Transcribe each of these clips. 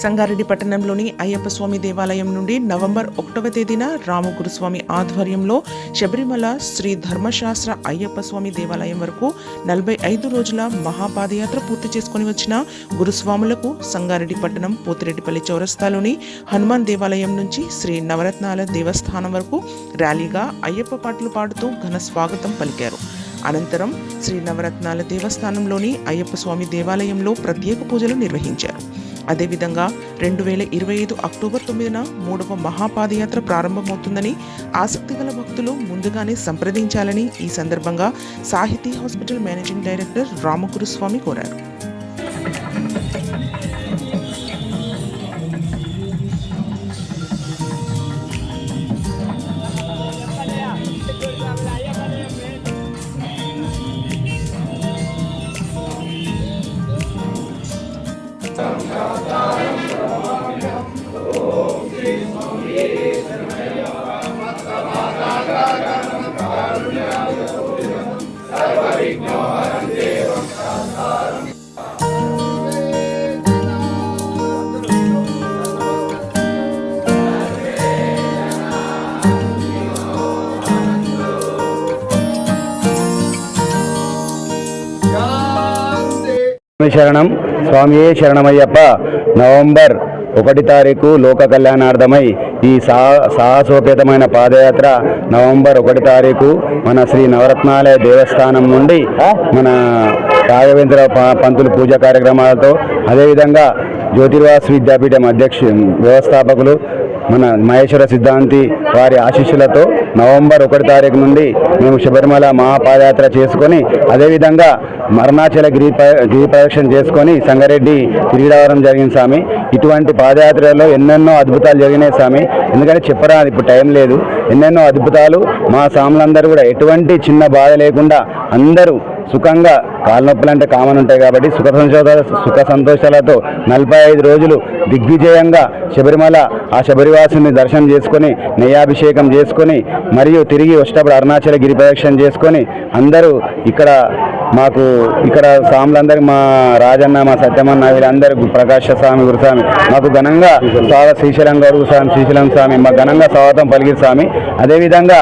సంగారెడ్డి పట్టణంలోని అయ్యప్ప స్వామి దేవాలయం నుండి నవంబర్ 1వ తేదీన రామగురుస్వామి ఆధ్వర్యంలో శబరిమల శ్రీ ధర్మశాస్త్ర అయ్యప్ప స్వామి దేవాలయం వరకు 45 రోజుల మహాపాదయాత్ర పూర్తి చేసుకుని వచ్చిన గురుస్వాములకు సంగారెడ్డి పట్టణం పోతిరెడ్డిపల్లి చౌరస్తాలోని హనుమాన్ దేవాలయం నుంచి శ్రీ నవరత్నాల దేవస్థానం వరకు ర్యాలీగా అయ్యప్ప పాటలు పాడుతూ ఘన స్వాగతం పలికారు. అనంతరం శ్రీ నవరత్నాల దేవస్థానంలోని అయ్యప్ప స్వామి దేవాలయంలో ప్రత్యేక పూజలు నిర్వహించారు. అదేవిధంగా 2025 అక్టోబర్ 9న 3వ మహాపాదయాత్ర ప్రారంభమవుతుందని ఆసక్తి గల భక్తులు ముందుగానే సంప్రదించాలని ఈ సందర్భంగా సాహితీ హాస్పిటల్ మేనేజింగ్ డైరెక్టర్ రామగురుస్వామి కోరారు. శరణం స్వామియే శరణమయ్యప్ప. నవంబర్ 1 తారీఖు లోక కళ్యాణార్థమై ఈ సాహసోపేతమైన పాదయాత్ర నవంబర్ 1 తారీఖు మన శ్రీ నవరత్నాలయ దేవస్థానం నుండి మన రాఘవేంద్ర పంతులు పూజా కార్యక్రమాలతో, అదేవిధంగా జ్యోతిర్వాస్ విద్యాపీఠం వ్యవస్థాపకులు మన మహేశ్వర సిద్ధాంతి వారి ఆశీస్సులతో నవంబర్ 1 తారీఖు నుండి మేము శబరిమల మహాపాదయాత్ర చేసుకొని, అదేవిధంగా అరుణాచల గిరి ప్రదక్షిణ చేసుకొని సంగారెడ్డి తిరిగి రావడం జరిగింది స్వామి. ఇటువంటి పాదయాత్రలో ఎన్నెన్నో అద్భుతాలు జరిగినాయి స్వామి. ఎందుకంటే చెప్పరాదు, ఇప్పుడు టైం లేదు. ఎన్నెన్నో అద్భుతాలు మా స్వాములందరూ కూడా ఎటువంటి చిన్న బాధ లేకుండా అందరూ సుఖంగా, కాళ్ళ నొప్పులు అంటే కామన్ ఉంటాయి కాబట్టి సుఖ సంతోషాలతో 45 రోజులు దిగ్విజయంగా శబరిమల ఆ శబరివాసుని దర్శనం చేసుకొని నెయ్యాభిషేకం చేసుకొని మరియు తిరిగి వచ్చేటప్పుడు అరుణాచల గిరి ప్రదక్షిణ చేసుకొని అందరూ ఇక్కడ స్వాములందరూ మా రాజన్న, మా సత్యమన్న, వీళ్ళందరూ ప్రకాశ స్వామి, గురుస్వామి మాకు ఘనంగా శ్రీశైలం గౌరవ స్వామి, శ్రీశైలం స్వామి మాకు ఘనంగా స్వాగతం పలికి స్వామి. అదేవిధంగా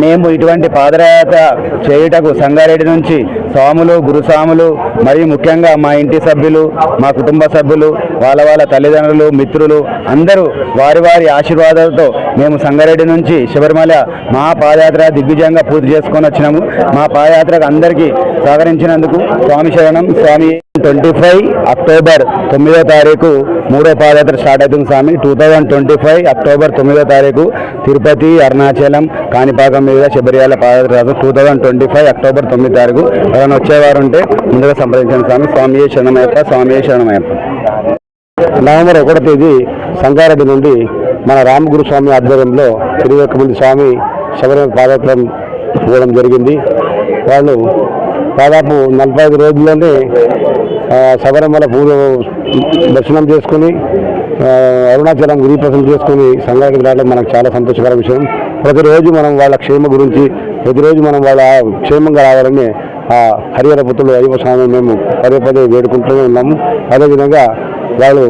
మేము ఇటువంటి పాదయాత్ర చేయుటకు సంగారెడ్డి నుంచి స్వాములు, గురుస్వాములు మరియు ముఖ్యంగా మా ఇంటి సభ్యులు, మా కుటుంబ సభ్యులు, వాళ్ళ తల్లిదండ్రులు, మిత్రులు అందరూ వారి ఆశీర్వాదాలతో మేము సంగారెడ్డి నుంచి శబరిమల మహాపాదయాత్ర దిగ్విజయంగా పూర్తి చేసుకొని వచ్చినాము. మా పాదయాత్రకు అందరికీ సహకరించినందుకు స్వామి శరణం. స్వామి 25 అక్టోబర్ 9వ తారీఖు 3వ పాదయాత్ర స్టార్ట్ అవుతుంది స్వామి. 2025 అక్టోబర్ 9వ తారీఖు తిరుపతి, అరుణాచలం, కాణిపాకం మీద శబరిమల పాదయాత్ర 2025 అక్టోబర్ 9వ తారీఖు. ఎవరైనా వచ్చేవారు ఉంటే ముందుగా సంప్రదించండి స్వామి. స్వామియే శరణమయ్యప్ప, స్వామియే శరణమయ్యప్ప. నవంబర్ 1వ తేదీ సంగారెడ్డి నుండి మన రామగురుస్వామి ఆధ్వర్యంలో 21 మంది స్వామి శబరిమల పాదయాత్ర పోవడం జరిగింది. వాళ్ళు దాదాపు 45 రోజుల్లోనే శబరిమల పూజ దర్శనం చేసుకుని అరుణాచలం గిరి ప్రదక్షిణ చేసుకుని సంగారెడ్డి రావడం మనకు చాలా సంతోషకర విషయం. ప్రతిరోజు మనం వాళ్ళ క్షేమ గురించి, ప్రతిరోజు మనం వాళ్ళ క్షేమంగా రావాలని ఆ హరిహర పుత్రులు అయ్యప్ప స్వామి మేము పదే వేడుకుంటూనే ఉన్నాము. అదేవిధంగా వాళ్ళు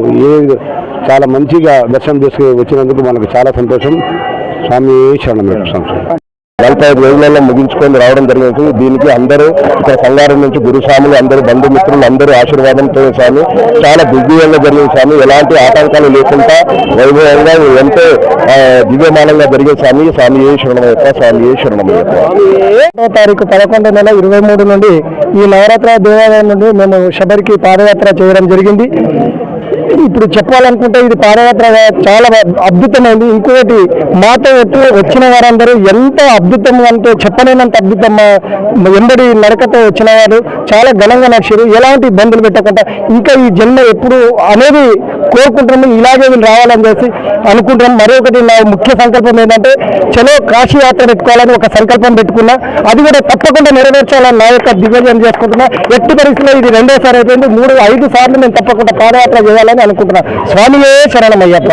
చాలా మంచిగా దర్శనం చేసుకుని వచ్చినందుకు మనకు చాలా సంతోషం. స్వామి శరణం. 45 రోజులలో ముగించుకొని రావడం జరిగింది. దీనికి అందరూ ఇక్కడ సంగారెడ్డి నుంచి గురుస్వాములు, అందరూ బంధుమిత్రులు అందరూ ఆశీర్వాదంతో స్వామి చాలా దివ్యంగా జరిగింది స్వామి. ఎలాంటి ఆటంకాలు లేకుండా వైభవంగా ఎంతో దివ్యమానంగా జరిగే స్వామి. స్వామి ఏ శరణమయ్యప్ప, స్వామి ఏ శరణమయ్యప్ప. 1వ తారీఖు 11 నెల 23 నుండి ఈ నవరాత్ర దేవాలయం నుండి మేము శబరికి పాదయాత్ర చేయడం జరిగింది. ఇప్పుడు చెప్పాలనుకుంటే ఇది పాదయాత్ర చాలా అద్భుతమైంది. ఇంకొకటి మాతో వచ్చిన వారందరూ ఎంత అద్భుతంగా అంటే చెప్పలేనంత అద్భుతం. ఎంబడి నడకతో వచ్చిన వారు చాలా ఘనంగా నడిచారు. ఎలాంటి ఇబ్బందులు పెట్టకుండా ఇంకా ఈ జన్మ ఎప్పుడు అనేది కోరుకుంటున్నాము. ఇలాగే వీళ్ళు రావాలని చేసి అనుకుంటున్నాం. మరొకటి నా ముఖ్య సంకల్పం ఏంటంటే చలో కాశీ యాత్ర పెట్టుకోవాలని ఒక సంకల్పం పెట్టుకున్నా. అది కూడా తప్పకుండా నెరవేర్చాలని నా యొక్క దిగ్విజయం చేసుకుంటున్నా. ఎట్టి పరిస్థితుల్లో ఇది 2వ సారి అయిపోయింది. 5 సార్లు నేను తప్పకుండా పాదయాత్ర చేయాలని అనుకుంటున్నా. స్వామియే శరణమయ్యప్ప.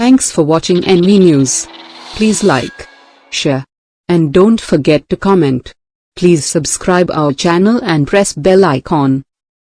Thanks for watching NV News. Please like, share, and don't forget to comment. Please subscribe our channel and press bell icon.